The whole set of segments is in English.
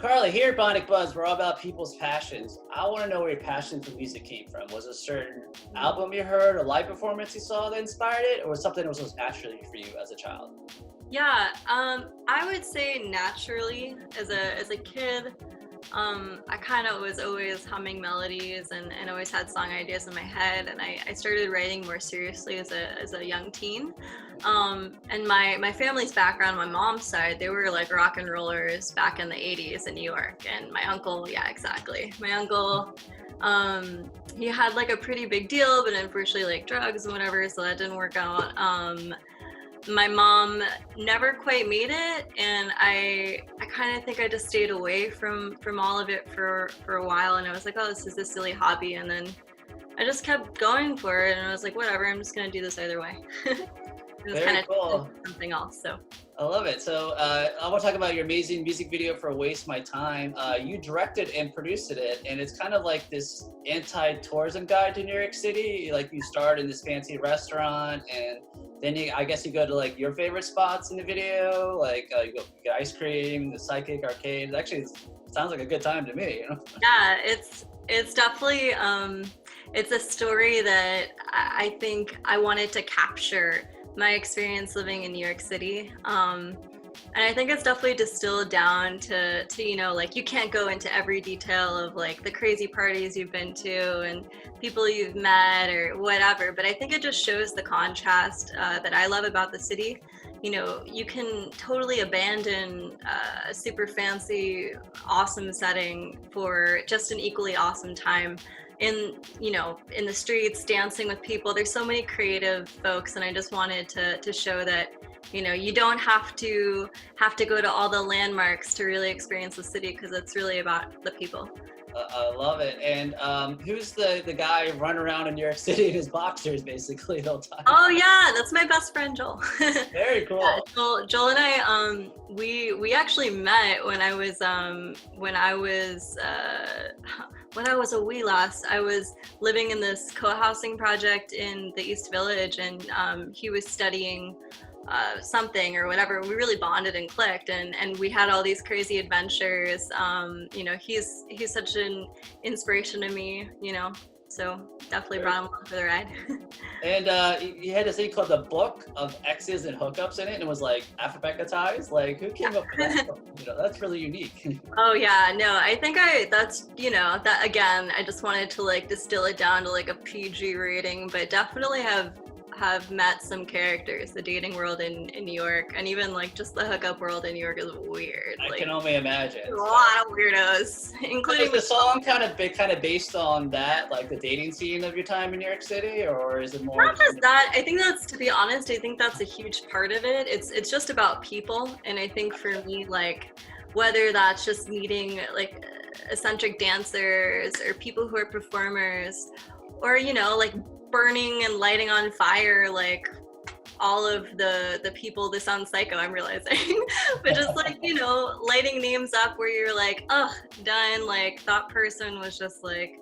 Carly, here at Bionic Buzz, we're all about people's passions. I want to know where your passion for music came from. Was it a certain album you heard, a live performance you saw that inspired it, or was something that was just naturally for you as a child? Yeah, I would say naturally as a kid, I kind of was always humming melodies and always had song ideas in my head. And I started writing more seriously as a young teen. And my family's background, my mom's side, they were like rock and rollers back in the 80s in New York. And my uncle, yeah, exactly. My uncle, he had like a pretty big deal, but unfortunately like drugs and whatever, so that didn't work out. My mom never quite made it, and I kind of think I just stayed away from all of it for a while, and I was like, oh, this is a silly hobby, and then I just kept going for it, and I was like, whatever, I'm just gonna do this either way. It was kind of Cool. something else. So I love it. So I want to talk about your amazing music video for Waste My Time. You directed and produced it, and it's kind of like this anti-tourism guide to New York City. Like you start in this fancy restaurant, and then I guess you go to like your favorite spots in the video, like you get ice cream, the Psychic Arcade. Actually, it sounds like a good time to me. yeah, it's definitely it's a story that I think I wanted to capture my experience living in New York City. And I think it's definitely distilled down to like you can't go into every detail of like the crazy parties you've been to and people you've met or whatever, but I think it just shows the contrast that I love about the city. You can totally abandon a super fancy, awesome setting for just an equally awesome time in the streets, dancing with people. There's so many creative folks, and I just wanted to show that you don't have to go to all the landmarks to really experience the city, because it's really about the people. I love it. And who's the guy running around in New York City in his boxers basically the whole time? Oh yeah, that's my best friend Joel. Very cool. Yeah, Joel and I we actually met when I was a wee lass. I was living in this co-housing project in the East Village, and he was studying something or whatever. We really bonded and clicked, and we had all these crazy adventures. He's such an inspiration to me, so definitely brought him along for the ride. And you had this thing called the Book of X's and Hookups in it, and it was like alphabetized. Like, who came up with that? That's really unique. Oh yeah, no, I think that again, I just wanted to like distill it down to like a PG rating, but definitely have met some characters. The dating world in New York, and even like just the hookup world in New York is weird. I can only imagine. A lot of weirdos, including. Is the song kind of based on that, like the dating scene of your time in New York City, or is it more? Not just that. I think that's, to be honest, I think that's a huge part of it. It's just about people, and I think for me, like whether that's just meeting like eccentric dancers or people who are performers, or like burning and lighting on fire like all of the people. This sounds psycho, I'm realizing, but just like lighting names up where you're like, oh, done, like that person was just like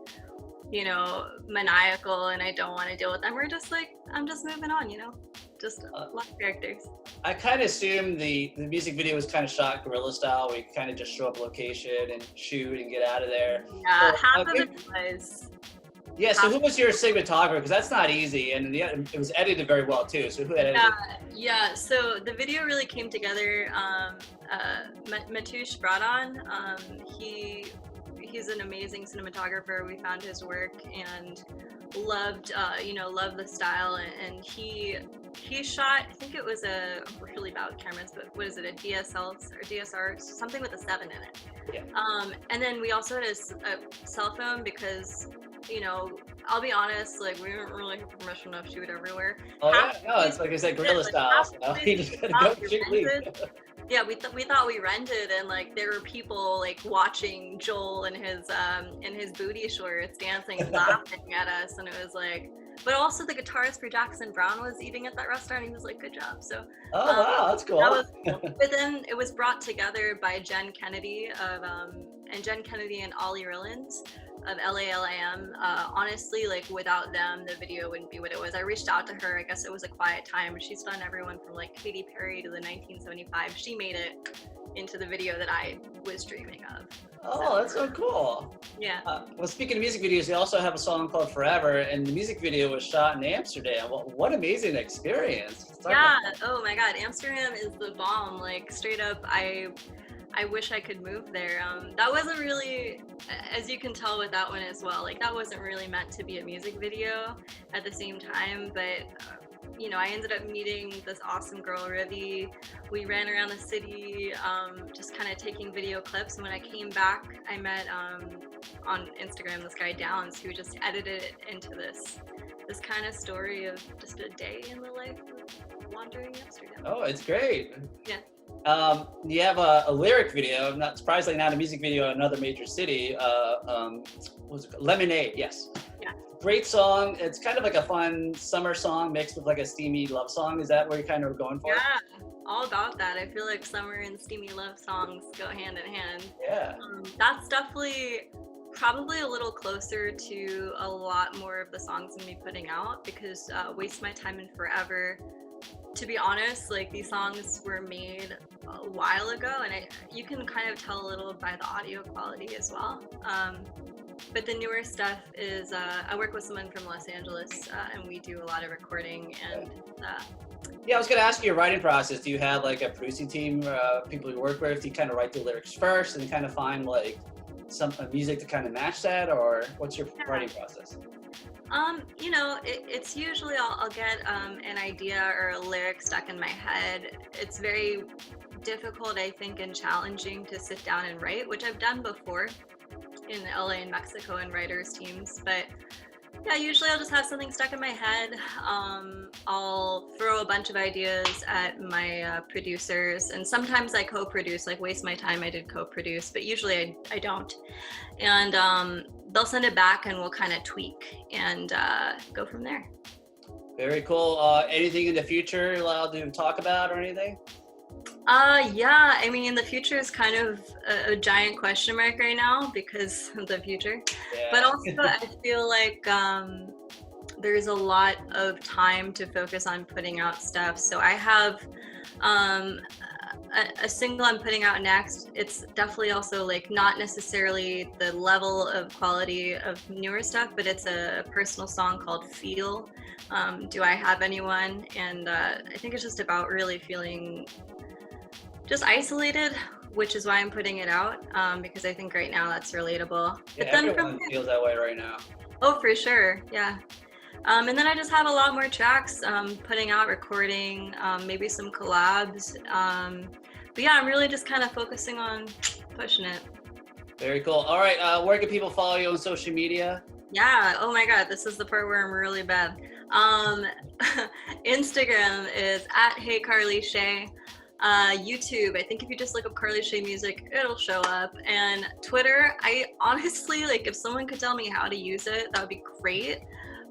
maniacal and I don't want to deal with them. We're just like, I'm just moving on, just a lot of characters. I kind of assume the music video was kind of shot guerrilla style, where you kind of just show up location and shoot and get out of there. Yeah, half of it was. Yeah, so who was your cinematographer? Because that's not easy, and it was edited very well too. So who edited it? Yeah, so the video really came together. Matush brought on. He's an amazing cinematographer. We found his work and loved the style, and he shot, I think it was I'm really bad with cameras, but what is it, a DSL or DSR, something with a 7 in it. Yeah. And then we also had a cell phone because, I'll be honest, like we didn't really have permission to shoot everywhere. Oh yeah, no, it's like I said, guerrilla style. You just gotta go shoot, leave. Yeah, we thought we rented, and like there were people like watching Joel in his booty shorts dancing and laughing at us, and it was like. But also the guitarist for Jackson Browne was eating at that restaurant. He was like, "Good job." So. Oh wow, that's cool. That was cool. But then it was brought together by Jen Kennedy and Ollie Rillans of LALAM. Honestly, like without them, the video wouldn't be what it was. I reached out to her. I guess it was a quiet time. She's done everyone from like Katy Perry to the 1975. She made it into the video that I was dreaming of. Oh, that's so cool. Yeah. Well, speaking of music videos, you also have a song called Forever, and the music video was shot in Amsterdam. What amazing experience. Yeah. Oh my God. Amsterdam is the bomb. Like straight up, I wish I could move there. That wasn't really, as you can tell with that one as well, like that wasn't really meant to be a music video at the same time, but you know, I ended up meeting this awesome girl, Rivi. We ran around the city, just kind of taking video clips. And when I came back, I met on Instagram this guy Downs, who just edited it into this kind of story of just a day in the life of wandering Amsterdam. Oh, it's great. Yeah. You have a lyric video, not surprisingly, not a music video in another major city. What was it called? Lemonade, yes. Yeah. Great song. It's kind of like a fun summer song mixed with like a steamy love song. Is that what you're kind of going for? Yeah, all about that. I feel like summer and steamy love songs go hand in hand. Yeah. That's definitely probably a little closer to a lot more of the songs I'm gonna be putting out, because Waste My Time and Forever, to be honest, like these songs were made a while ago, and you can kind of tell a little by the audio quality as well. But the newer stuff is, I work with someone from Los Angeles, and we do a lot of recording and yeah, I was going to ask you your writing process. Do you have like a producing team, people you work with? Do you kind of write the lyrics first and kind of find like some music to kind of match that, or what's your writing process? You know, it's usually I'll get an idea or a lyric stuck in my head. It's very difficult, I think, and challenging to sit down and write, which I've done before in LA and Mexico and writers teams. But yeah, usually I'll just have something stuck in my head. I'll throw a bunch of ideas at my producers, and sometimes I co-produce, like Waste My Time I did co-produce, but usually I don't. And they'll send it back and we'll kind of tweak and go from there. Very cool. Anything in the future you're allowed to talk about or anything? Yeah, I mean, the future is kind of a giant question mark right now because of the future. Yeah. But also, I feel like there's a lot of time to focus on putting out stuff. So I have a single I'm putting out next. It's definitely also like not necessarily the level of quality of newer stuff, but it's a personal song called Feel. Do I Have Anyone? And I think it's just about really feeling just isolated, which is why I'm putting it out, because I think right now that's relatable. Yeah, but then everyone feels that way right now. Oh, for sure, yeah. And then I just have a lot more tracks putting out, recording, maybe some collabs. But yeah, I'm really just kind of focusing on pushing it. Very cool. All right, where can people follow you on social media? Yeah, oh my God, this is the part where I'm really bad. Instagram is @HeyCarlyShea. YouTube, I think if you just look up Carly Shea Music, it'll show up. And Twitter, I honestly, like if someone could tell me how to use it, that would be great.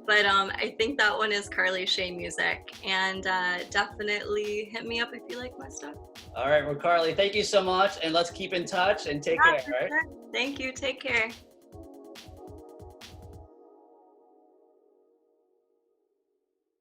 But I think that one is Carly Shea Music. And definitely hit me up if you like my stuff. All right, well, Carly, thank you so much. And let's keep in touch and take care, all right? Thank you. Take care.